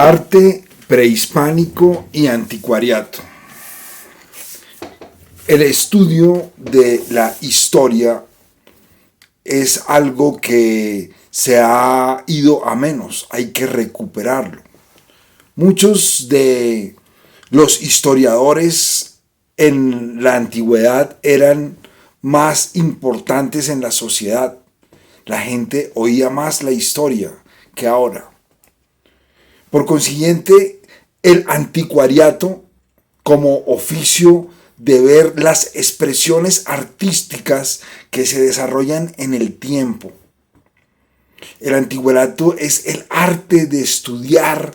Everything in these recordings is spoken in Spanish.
Arte prehispánico y anticuariato. El estudio de la historia es algo que se ha ido a menos, hay que recuperarlo. Muchos de los historiadores en la antigüedad eran más importantes en la sociedad. La gente oía más la historia que ahora. Por consiguiente, el anticuariato como oficio de ver las expresiones artísticas que se desarrollan en el tiempo. El anticuariato es el arte de estudiar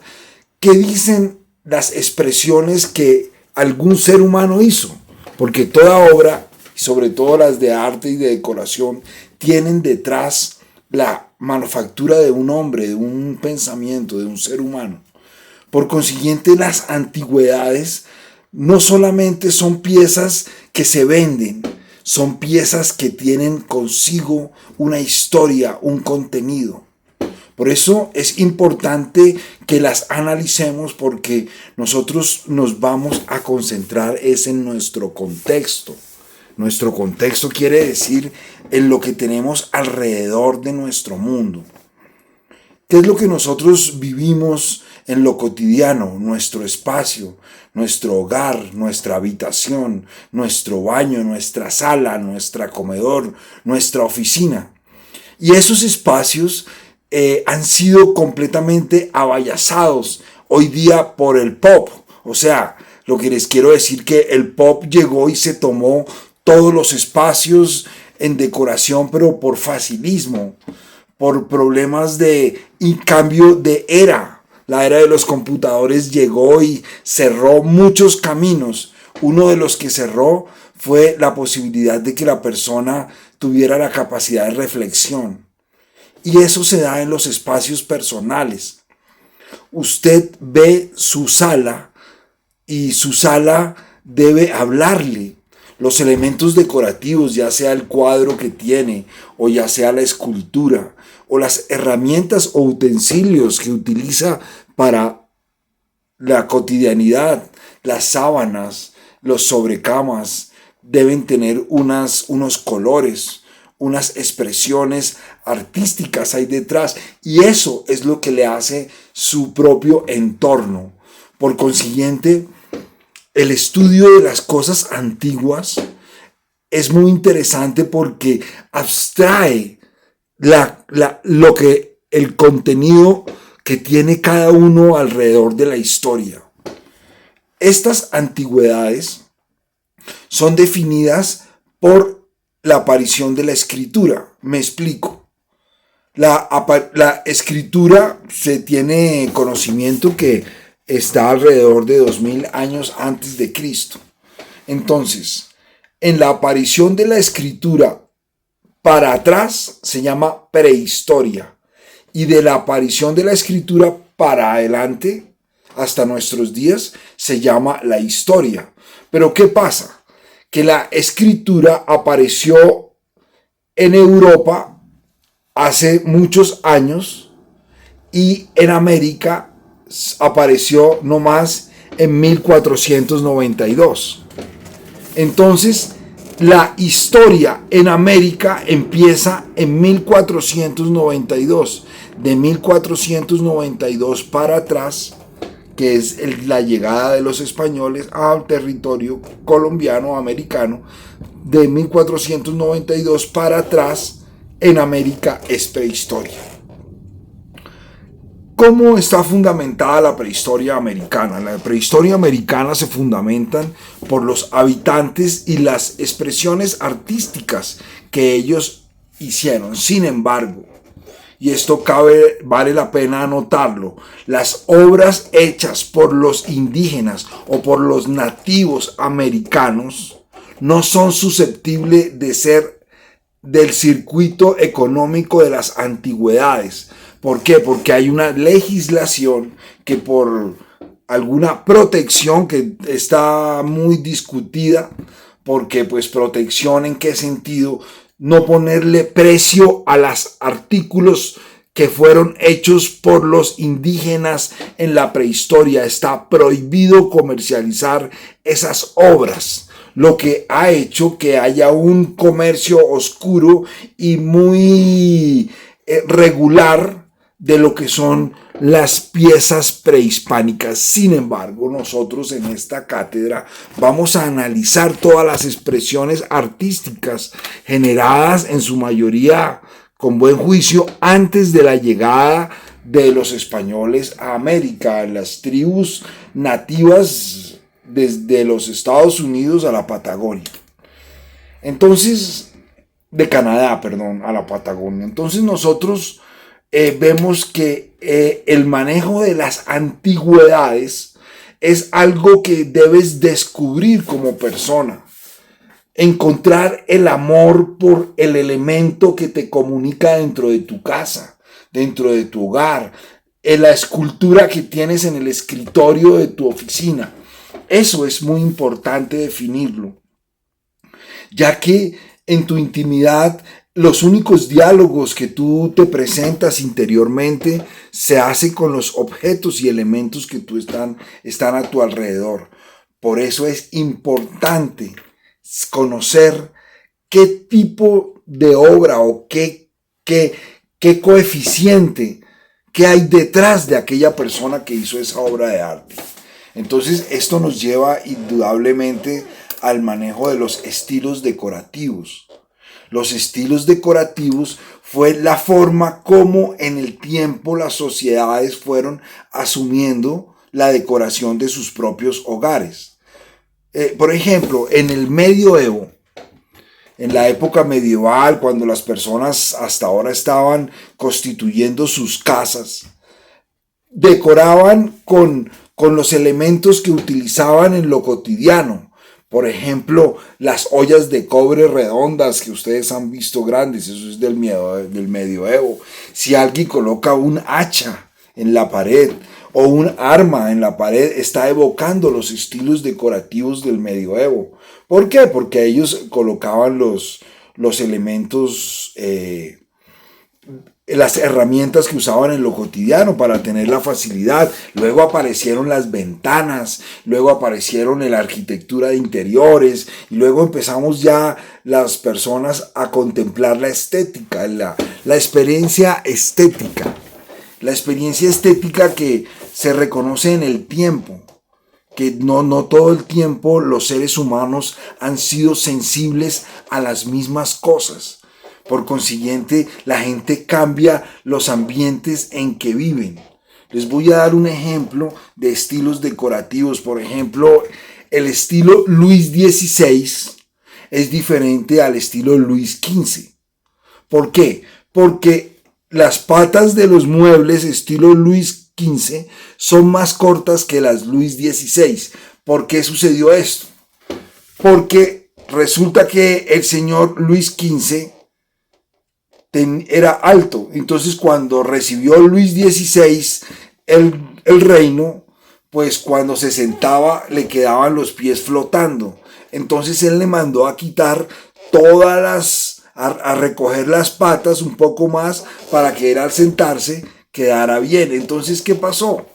qué dicen las expresiones que algún ser humano hizo, porque toda obra, sobre todo las de arte y de decoración, tienen detrás la manufactura de un hombre, de un pensamiento, de un ser humano. Por consiguiente, las antigüedades no solamente son piezas que se venden, son piezas que tienen consigo una historia, un contenido. Por eso es importante que las analicemos, porque nosotros nos vamos a concentrar en nuestro contexto. Nuestro contexto quiere decir en lo que tenemos alrededor de nuestro mundo. ¿Qué es lo que nosotros vivimos en lo cotidiano? Nuestro espacio, nuestro hogar, nuestra habitación, nuestro baño, nuestra sala, nuestro comedor, nuestra oficina. Y esos espacios han sido completamente avallazados hoy día por el pop. O sea, lo que les quiero decir que el pop llegó y se tomó todos los espacios en decoración, pero por facilismo, por problemas de cambio de era. La era de los computadores llegó y cerró muchos caminos. Uno de los que cerró fue la posibilidad de que la persona tuviera la capacidad de reflexión. Y eso se da en los espacios personales. Usted ve su sala y su sala debe hablarle. Los elementos decorativos, ya sea el cuadro que tiene, o ya sea la escultura, o las herramientas o utensilios que utiliza para la cotidianidad, las sábanas, los sobrecamas, deben tener unos colores, unas expresiones artísticas ahí detrás, y eso es lo que le hace su propio entorno. Por consiguiente, el estudio de las cosas antiguas es muy interesante porque abstrae el contenido que tiene cada uno alrededor de la historia. Estas antigüedades son definidas por la aparición de la escritura. Me explico. La escritura, se tiene conocimiento que está alrededor de 2000 años antes de Cristo. Entonces, en la aparición de la escritura para atrás se llama prehistoria, y de la aparición de la escritura para adelante hasta nuestros días se llama la historia. Pero ¿qué pasa? Que la escritura apareció en Europa hace muchos años y en América apareció nomás en 1492. Entonces, la historia en América empieza en 1492. De 1492 para atrás, que es la llegada de los españoles al territorio colombiano, americano, de 1492 para atrás, en América es prehistoria. ¿Cómo está fundamentada la prehistoria americana? La prehistoria americana se fundamentan por los habitantes y las expresiones artísticas que ellos hicieron. Sin embargo, y esto vale la pena anotarlo, las obras hechas por los indígenas o por los nativos americanos no son susceptibles de ser del circuito económico de las antigüedades. ¿Por qué? Porque hay una legislación que, por alguna protección que está muy discutida, porque pues protección en qué sentido, no ponerle precio a los artículos que fueron hechos por los indígenas en la prehistoria. Está prohibido comercializar esas obras, lo que ha hecho que haya un comercio oscuro y muy regular de lo que son las piezas prehispánicas. Sin embargo, nosotros en esta cátedra vamos a analizar todas las expresiones artísticas generadas en su mayoría con buen juicio antes de la llegada de los españoles a América, las tribus nativas desde los Estados Unidos a la Patagonia. Entonces, de Canadá, perdón, a la Patagonia. Entonces nosotros vemos que el manejo de las antigüedades es algo que debes descubrir como persona. Encontrar el amor por el elemento que te comunica dentro de tu casa, dentro de tu hogar, en la escultura que tienes en el escritorio de tu oficina. Eso es muy importante definirlo, ya que en tu intimidad los únicos diálogos que tú te presentas interiormente se hacen con los objetos y elementos que están a tu alrededor. Por eso es importante conocer qué tipo de obra o qué coeficiente que hay detrás de aquella persona que hizo esa obra de arte. Entonces esto nos lleva indudablemente al manejo de los estilos decorativos. Los estilos decorativos fue la forma como en el tiempo las sociedades fueron asumiendo la decoración de sus propios hogares. Por ejemplo, en el medioevo, en la época medieval, cuando las personas hasta ahora estaban constituyendo sus casas, decoraban con los elementos que utilizaban en lo cotidiano. Por ejemplo, las ollas de cobre redondas que ustedes han visto grandes, eso es del medioevo. Si alguien coloca un hacha en la pared o un arma en la pared, está evocando los estilos decorativos del medioevo. ¿Por qué? Porque ellos colocaban los elementos, las herramientas que usaban en lo cotidiano para tener la facilidad. Luego aparecieron las ventanas, luego aparecieron la arquitectura de interiores, y luego empezamos ya las personas a contemplar la estética, la experiencia estética. La experiencia estética que se reconoce en el tiempo, que no todo el tiempo los seres humanos han sido sensibles a las mismas cosas. Por consiguiente, la gente cambia los ambientes en que viven. Les voy a dar un ejemplo de estilos decorativos. Por ejemplo, el estilo Luis XVI es diferente al estilo Luis XV. ¿Por qué? Porque las patas de los muebles estilo Luis XV son más cortas que las Luis XVI. ¿Por qué sucedió esto? Porque resulta que el señor Luis XV era alto. Entonces, cuando recibió Luis XVI el reino, pues cuando se sentaba le quedaban los pies flotando. Entonces él le mandó a quitar a recoger las patas un poco más para que él al sentarse quedara bien. Entonces, ¿qué pasó?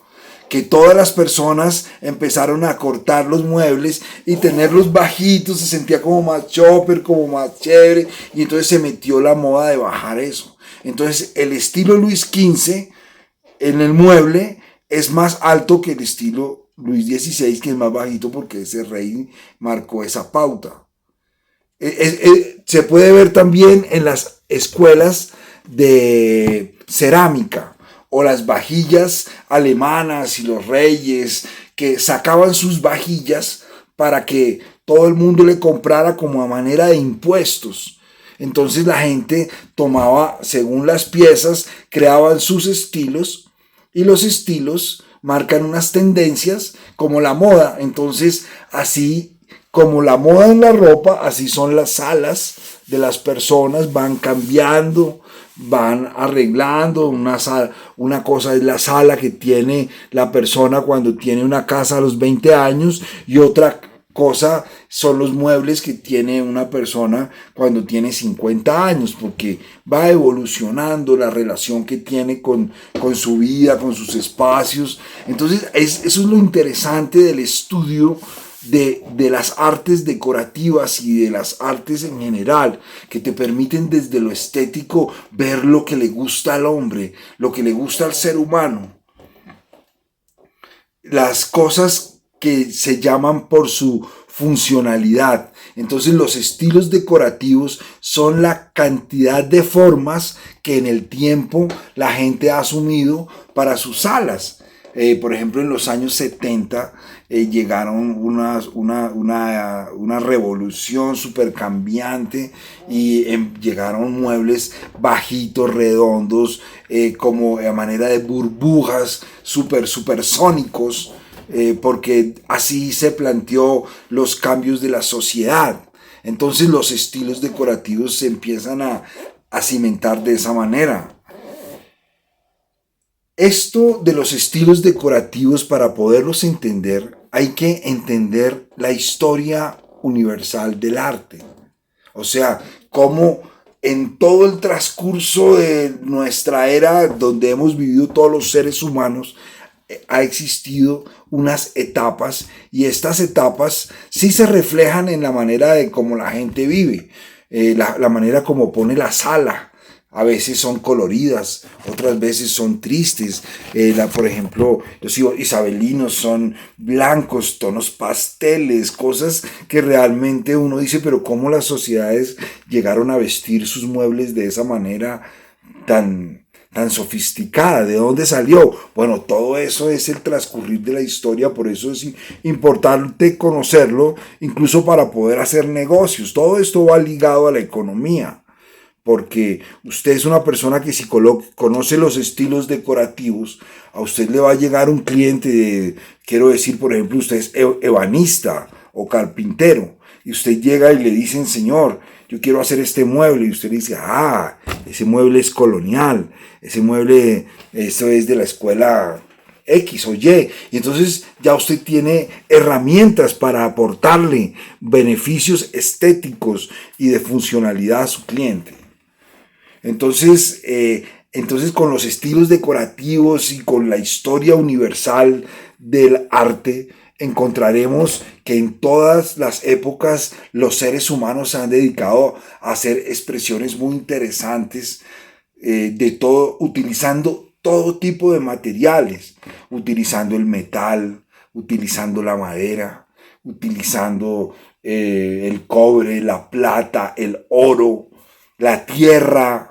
Que todas las personas empezaron a cortar los muebles y tenerlos bajitos, se sentía como más chopper, como más chévere, y entonces se metió la moda de bajar eso. Entonces el estilo Luis XV en el mueble es más alto que el estilo Luis XVI, que es más bajito porque ese rey marcó esa pauta. Se puede ver también en las escuelas de cerámica, o las vajillas alemanas y los reyes que sacaban sus vajillas para que todo el mundo le comprara como a manera de impuestos. Entonces la gente tomaba, según las piezas, creaban sus estilos, y los estilos marcan unas tendencias como la moda. Entonces, así como la moda en la ropa, así son las salas de las personas, van cambiando, van arreglando. Una cosa es la sala que tiene la persona cuando tiene una casa a los 20 años, y otra cosa son los muebles que tiene una persona cuando tiene 50 años, porque va evolucionando la relación que tiene con su vida, con sus espacios. Entonces, eso es lo interesante del estudio de las artes decorativas y de las artes en general, que te permiten desde lo estético ver lo que le gusta al hombre, lo que le gusta al ser humano, las cosas que se llaman por su funcionalidad. Entonces los estilos decorativos son la cantidad de formas que en el tiempo la gente ha asumido para sus salas. Por ejemplo, en los años 70 llegaron una revolución súper cambiante y llegaron muebles bajitos, redondos, como a manera de burbujas, súper sónicos, porque así se planteó los cambios de la sociedad. Entonces los estilos decorativos se empiezan a cimentar de esa manera. Esto de los estilos decorativos, para poderlos entender, hay que entender la historia universal del arte. O sea, cómo en todo el transcurso de nuestra era, donde hemos vivido todos los seres humanos, ha existido unas etapas, y estas etapas sí se reflejan en la manera de cómo la gente vive, la manera como pone la sala. A veces son coloridas, otras veces son tristes. Por ejemplo, los isabelinos son blancos, tonos pasteles, cosas que realmente uno dice, pero ¿cómo las sociedades llegaron a vestir sus muebles de esa manera tan sofisticada? ¿De dónde salió? Bueno, todo eso es el transcurrir de la historia, por eso es importante conocerlo, incluso para poder hacer negocios. Todo esto va ligado a la economía, porque usted es una persona que si conoce los estilos decorativos, a usted le va a llegar un cliente, quiero decir, por ejemplo, usted es ebanista o carpintero, y usted llega y le dicen, señor, yo quiero hacer este mueble, y usted le dice, ese mueble es colonial, ese mueble, eso es de la escuela X o Y, y entonces ya usted tiene herramientas para aportarle beneficios estéticos y de funcionalidad a su cliente. Entonces con los estilos decorativos y con la historia universal del arte, encontraremos que en todas las épocas los seres humanos se han dedicado a hacer expresiones muy interesantes, de todo, utilizando todo tipo de materiales, utilizando el metal, utilizando la madera, utilizando el cobre, la plata, el oro, la tierra.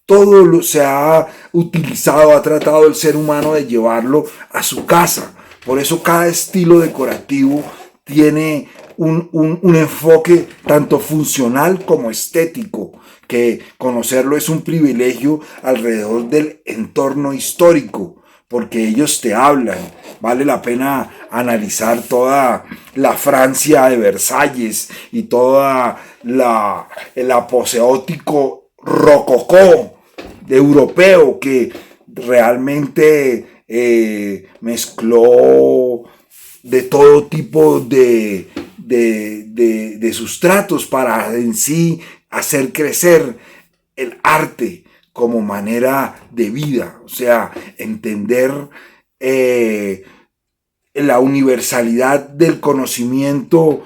Todo se ha utilizado, ha tratado el ser humano de llevarlo a su casa. Por eso cada estilo decorativo tiene un enfoque tanto funcional como estético, que conocerlo es un privilegio alrededor del entorno histórico, porque ellos te hablan. Vale la pena analizar toda la Francia de Versalles y toda el aposeótico rococó europeo, que realmente mezcló de todo tipo de sustratos para en sí hacer crecer el arte como manera de vida. O sea, entender la universalidad del conocimiento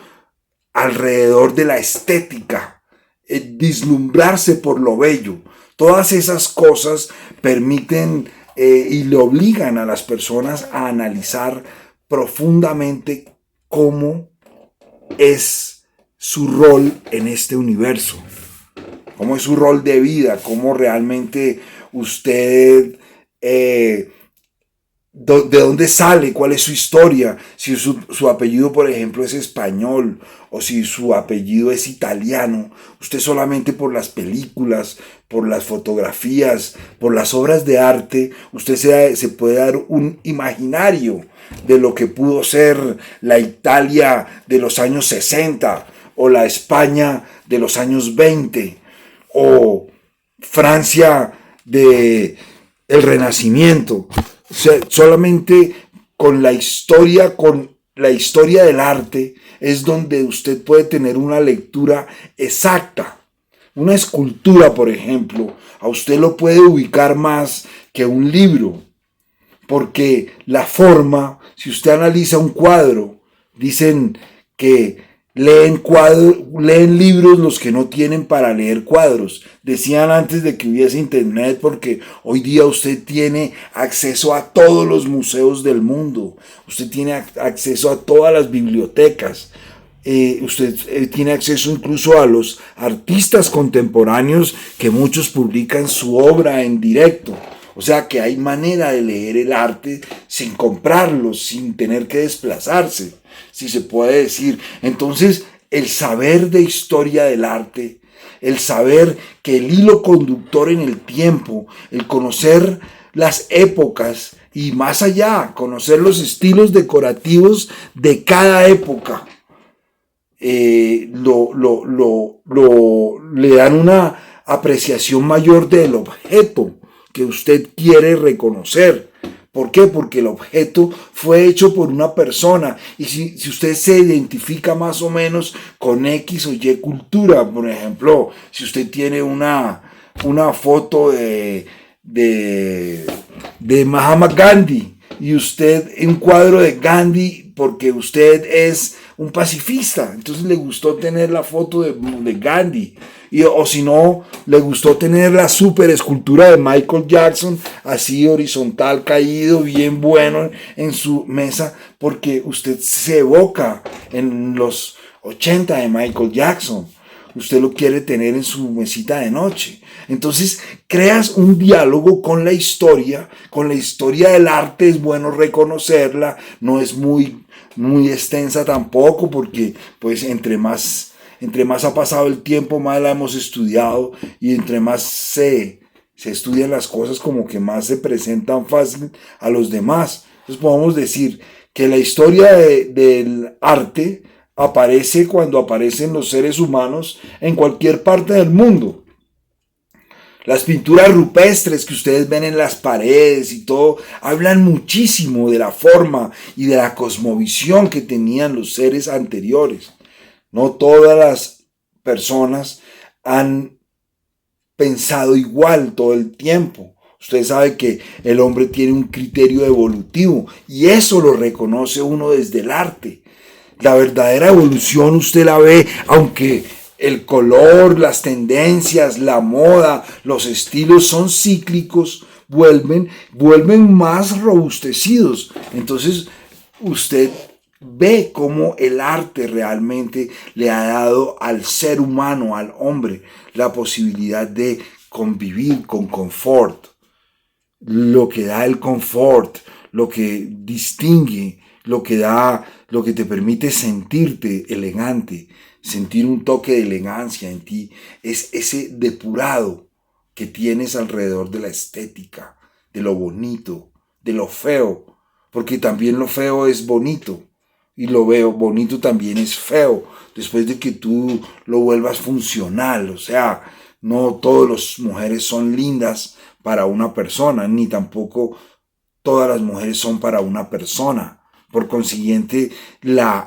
alrededor de la estética, deslumbrarse por lo bello. Todas esas cosas permiten y le obligan a las personas a analizar profundamente cómo es su rol en este universo, cómo es su rol de vida, cómo realmente usted, de dónde sale, cuál es su historia, si su apellido, por ejemplo, es español o si su apellido es italiano. Usted solamente por las películas, por las fotografías, por las obras de arte, usted se puede dar un imaginario de lo que pudo ser la Italia de los años 60 o la España de los años 20 o Francia de el Renacimiento. O sea, solamente con la historia, con la historia del arte es donde usted puede tener una lectura exacta. Una escultura, por ejemplo, a usted lo puede ubicar más que un libro, porque la forma, si usted analiza un cuadro, dicen que leen libros los que no tienen para leer cuadros. Decían antes de que hubiese internet, porque hoy día usted tiene acceso a todos los museos del mundo, usted tiene acceso a todas las bibliotecas. Usted tiene acceso incluso a los artistas contemporáneos que muchos publican su obra en directo. O sea que hay manera de leer el arte sin comprarlo, sin tener que desplazarse, si se puede decir. Entonces, el saber de historia del arte, el saber que el hilo conductor en el tiempo, el conocer las épocas y más allá, conocer los estilos decorativos de cada época, le dan una apreciación mayor del objeto que usted quiere reconocer. ¿Por qué? Porque el objeto fue hecho por una persona. Y si usted se identifica más o menos con X o Y cultura, por ejemplo, si usted tiene una foto de Mahatma Gandhi y usted un cuadro de Gandhi porque usted es un pacifista, entonces le gustó tener la foto de Gandhi, o si no, le gustó tener la super escultura de Michael Jackson, así horizontal, caído, bien bueno en su mesa, porque usted se evoca en los 80 de Michael Jackson. Usted lo quiere tener en su mesita de noche. Entonces, creas un diálogo con la historia del arte. Es bueno reconocerla, no es muy extensa tampoco, porque pues entre más ha pasado el tiempo, más la hemos estudiado, y entre más se estudian las cosas, como que más se presentan fácil a los demás. Entonces podemos decir que la historia del arte aparece cuando aparecen los seres humanos en cualquier parte del mundo. Las pinturas rupestres que ustedes ven en las paredes y todo, hablan muchísimo de la forma y de la cosmovisión que tenían los seres anteriores. No todas las personas han pensado igual todo el tiempo. Usted sabe que el hombre tiene un criterio evolutivo y eso lo reconoce uno desde el arte. La verdadera evolución usted la ve, aunque el color, las tendencias, la moda, los estilos son cíclicos, vuelven más robustecidos. Entonces usted ve cómo el arte realmente le ha dado al ser humano, al hombre, la posibilidad de convivir con confort. Lo que da el confort, lo que distingue, lo que te permite sentirte elegante, sentir un toque de elegancia en ti, es ese depurado que tienes alrededor de la estética, de lo bonito, de lo feo, porque también lo feo es bonito y lo bonito también es feo, después de que tú lo vuelvas funcional. O sea, no todas las mujeres son lindas para una persona, ni tampoco todas las mujeres son para una persona. Por consiguiente, la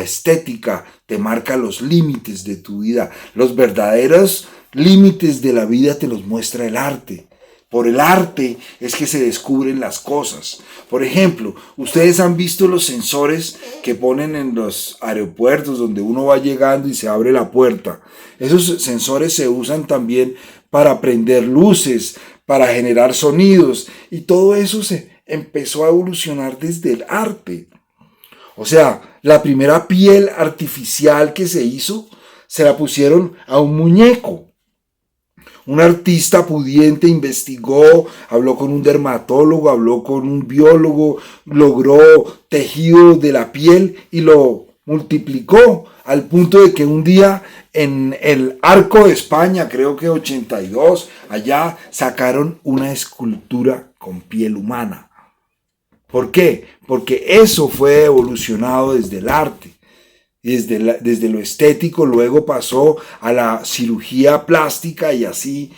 estética te marca los límites de tu vida. Los verdaderos límites de la vida te los muestra el arte. Por el arte es que se descubren las cosas. Por ejemplo, ustedes han visto los sensores que ponen en los aeropuertos donde uno va llegando y se abre la puerta. Esos sensores se usan también para prender luces, para generar sonidos, y todo eso se empezó a evolucionar desde el arte. O sea, la primera piel artificial que se hizo, se la pusieron a un muñeco. Un artista pudiente investigó, habló con un dermatólogo, habló con un biólogo, logró tejido de la piel y lo multiplicó al punto de que un día en el Arco de España, creo que 82, allá sacaron una escultura con piel humana. ¿Por qué? Porque eso fue evolucionado desde el arte. Desde lo estético, luego pasó a la cirugía plástica y así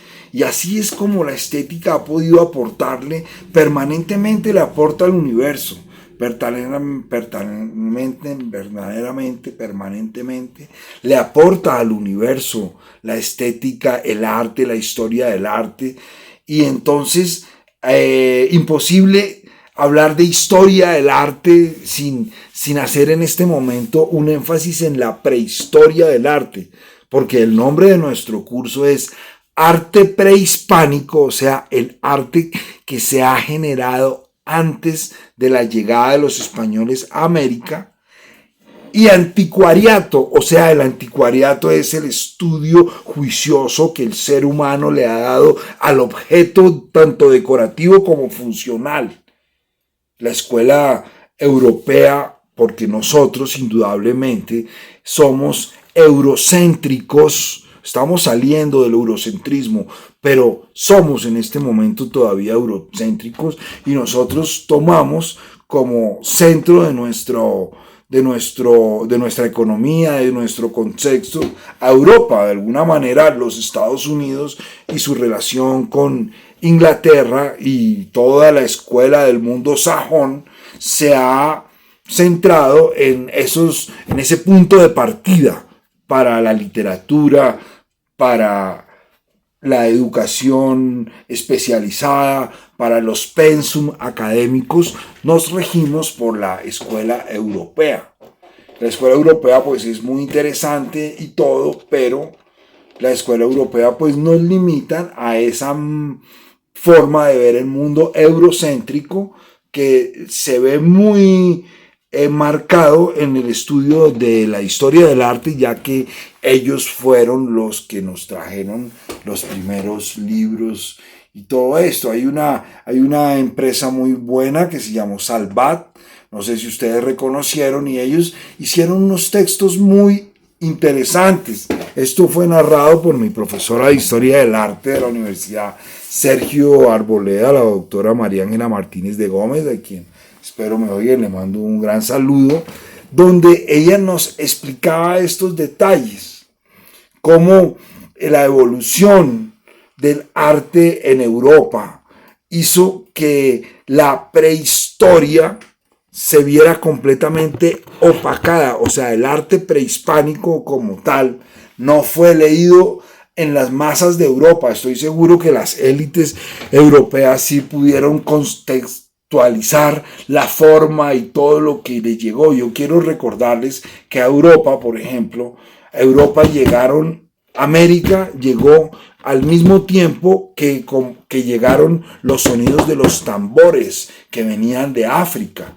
es como la estética ha podido aportarle, permanentemente le aporta al universo. permanentemente, le aporta al universo la estética, el arte, la historia del arte, y entonces imposible hablar de historia del arte sin hacer en este momento un énfasis en la prehistoria del arte, porque el nombre de nuestro curso es Arte Prehispánico, o sea, el arte que se ha generado antes de la llegada de los españoles a América, y anticuariato, o sea, el anticuariato es el estudio juicioso que el ser humano le ha dado al objeto tanto decorativo como funcional. La escuela europea, porque nosotros indudablemente somos eurocéntricos, estamos saliendo del eurocentrismo, pero somos en este momento todavía eurocéntricos, y nosotros tomamos como centro de nuestra economía, de nuestro contexto, a Europa, de alguna manera los Estados Unidos y su relación con Inglaterra, y toda la escuela del mundo sajón se ha centrado en ese punto de partida para la literatura, para la educación especializada, para los pensum académicos. Nos regimos por la escuela europea. La escuela europea pues es muy interesante y todo, pero la escuela europea pues nos limitan a esa forma de ver el mundo eurocéntrico que se ve muy marcado en el estudio de la historia del arte, ya que ellos fueron los que nos trajeron los primeros libros y todo esto. Hay una empresa muy buena que se llamó Salvat, no sé si ustedes reconocieron, y ellos hicieron unos textos muy interesantes. Esto fue narrado por mi profesora de Historia del Arte de la Universidad Sergio Arboleda, la doctora María Ángela Martínez de Gómez, de quien espero me oigan, le mando un gran saludo, donde ella nos explicaba estos detalles, cómo la evolución del arte en Europa hizo que la prehistoria se viera completamente opacada, o sea, el arte prehispánico como tal no fue leído en las masas de Europa. Estoy seguro que las élites europeas sí pudieron contextualizar la forma y todo lo que les llegó. Yo quiero recordarles que a Europa, por ejemplo, América llegó al mismo tiempo que llegaron los sonidos de los tambores que venían de África.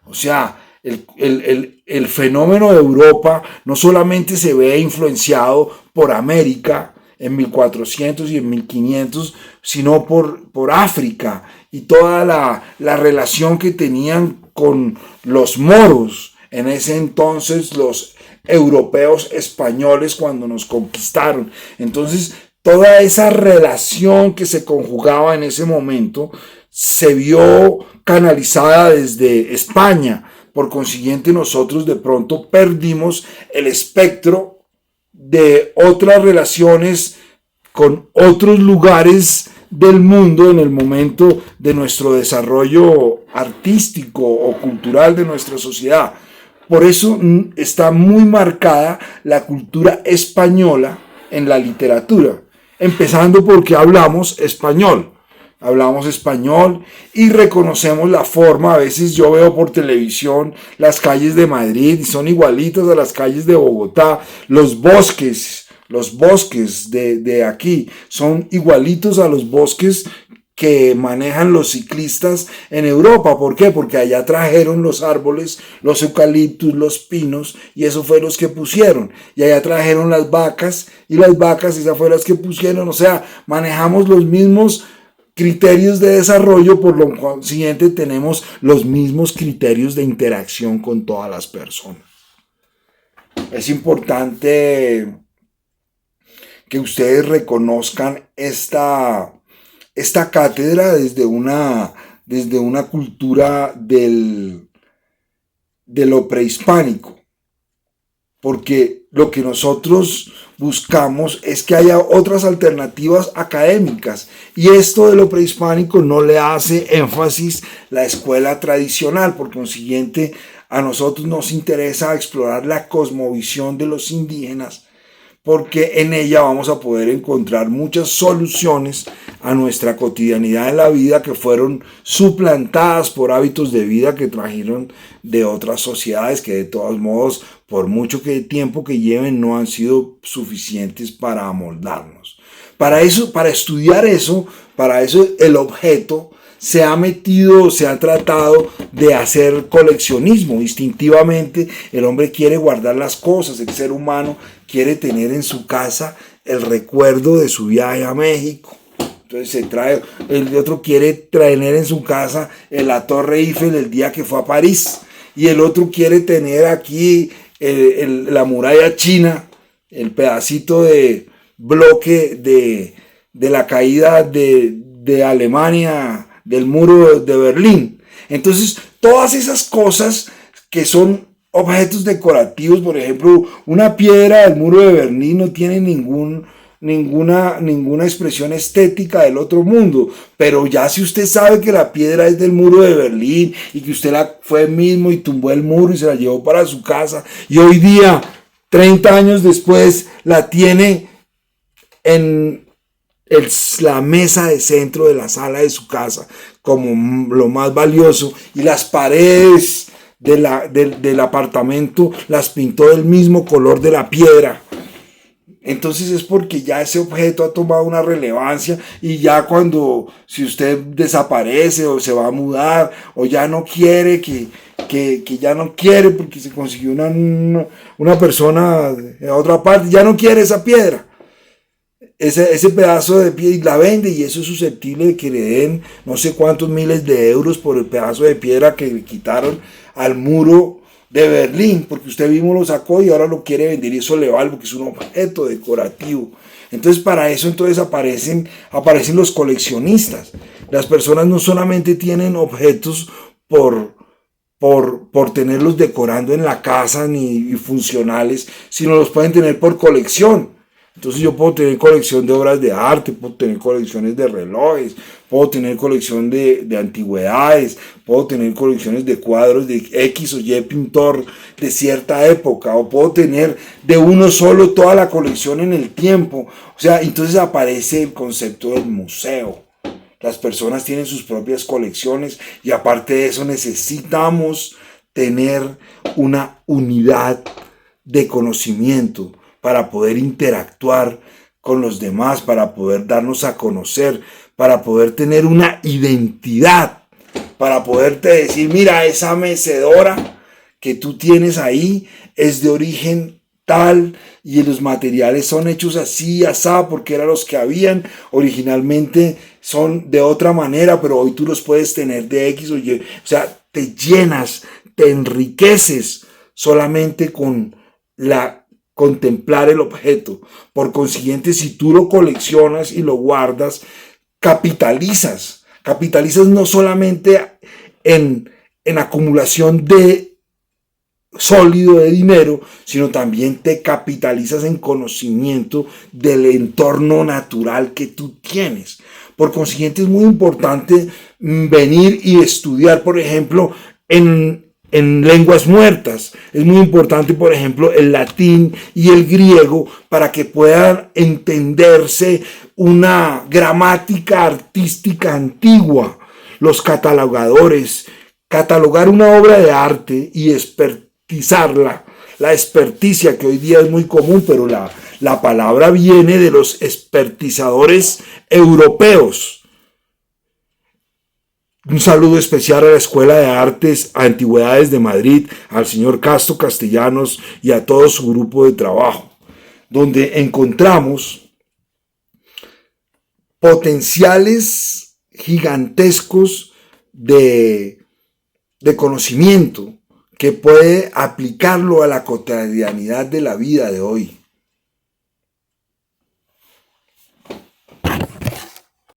O sea, el fenómeno de Europa no solamente se ve influenciado por América en 1400 y en 1500, sino por África y toda la relación que tenían con los moros, en ese entonces los europeos españoles cuando nos conquistaron. Entonces, toda esa relación que se conjugaba en ese momento se vio canalizada desde España. Por consiguiente, nosotros de pronto perdimos el espectro de otras relaciones con otros lugares del mundo en el momento de nuestro desarrollo artístico o cultural de nuestra sociedad. Por eso está muy marcada la cultura española en la literatura, empezando porque hablamos español y reconocemos la forma. A veces yo veo por televisión las calles de Madrid y son igualitas a las calles de Bogotá. Los bosques de aquí son igualitos a los bosques que manejan los ciclistas en Europa. ¿Por qué? Porque allá trajeron los árboles, los eucaliptus, los pinos, y eso fue los que pusieron. Y allá trajeron las vacas, y las vacas esas fueron las que pusieron. O sea, manejamos los mismos criterios de desarrollo, por lo consiguiente tenemos los mismos criterios de interacción con todas las personas. Es importante que ustedes reconozcan esta cátedra desde una cultura de lo prehispánico. porque lo que nosotros buscamos es que haya otras alternativas académicas, y esto de lo prehispánico no le hace énfasis la escuela tradicional. Por consiguiente, a nosotros nos interesa explorar la cosmovisión de los indígenas, porque en ella vamos a poder encontrar muchas soluciones a nuestra cotidianidad en la vida que fueron suplantadas por hábitos de vida que trajeron de otras sociedades, que de todos modos, por mucho tiempo que lleven, no han sido suficientes para amoldarnos. Para estudiar eso, para eso el objeto se ha tratado de hacer coleccionismo. Instintivamente el hombre quiere guardar las cosas, el ser humano quiere tener en su casa el recuerdo de su viaje a México. Entonces el otro quiere tener en su casa la Torre Eiffel el día que fue a París, y el otro quiere tener aquí la muralla china, el pedacito de bloque de la caída de Alemania, del muro de Berlín. Entonces, todas esas cosas que son objetos decorativos, por ejemplo, una piedra del muro de Berlín no tiene ninguna expresión estética del otro mundo, pero ya si usted sabe que la piedra es del muro de Berlín y que usted fue mismo y tumbó el muro y se la llevó para su casa, y hoy día, 30 años después, la tiene en la mesa de centro de la sala de su casa como lo más valioso, y las paredes del apartamento las pintó del mismo color de la piedra, entonces es porque ya ese objeto ha tomado una relevancia, y ya si usted desaparece o se va a mudar o ya no quiere, que ya no quiere porque se consiguió una persona de otra parte, ya no quiere esa piedra, ese pedazo de piedra, y la vende, y eso es susceptible de que le den no sé cuántos miles de euros por el pedazo de piedra que le quitaron al muro de Berlín, porque usted mismo lo sacó y ahora lo quiere vender, y eso le vale porque es un objeto decorativo. Entonces para eso aparecen los coleccionistas. Las personas no solamente tienen objetos por tenerlos decorando en la casa ni funcionales, sino los pueden tener por colección. Entonces yo puedo tener colección de obras de arte, puedo tener colecciones de relojes, puedo tener colección de antigüedades, puedo tener colecciones de cuadros de X o Y pintor de cierta época, o puedo tener de uno solo toda la colección en el tiempo. O sea, entonces aparece el concepto del museo. Las personas tienen sus propias colecciones, y aparte de eso necesitamos tener una unidad de conocimiento para poder interactuar con los demás, para poder darnos a conocer, para poder tener una identidad, para poderte decir, mira, esa mecedora que tú tienes ahí es de origen tal, y los materiales son hechos así, asá, porque eran los que habían originalmente, son de otra manera, pero hoy tú los puedes tener de X o Y. O sea, te llenas, te enriqueces solamente con contemplar el objeto. Por consiguiente, si tú lo coleccionas y lo guardas, capitalizas no solamente en acumulación de sólido de dinero, sino también te capitalizas en conocimiento del entorno natural que tú tienes. Por consiguiente, es muy importante venir y estudiar, por ejemplo, en lenguas muertas. Es muy importante, por ejemplo, el latín y el griego, para que puedan entenderse una gramática artística antigua. Los catalogadores, catalogar una obra de arte y expertizarla, la experticia, que hoy día es muy común, pero la palabra viene de los expertizadores europeos. Un saludo especial a la Escuela de Artes Antigüedades de Madrid, al señor Castro Castellanos y a todo su grupo de trabajo, donde encontramos potenciales gigantescos de conocimiento que puede aplicarlo a la cotidianidad de la vida de hoy.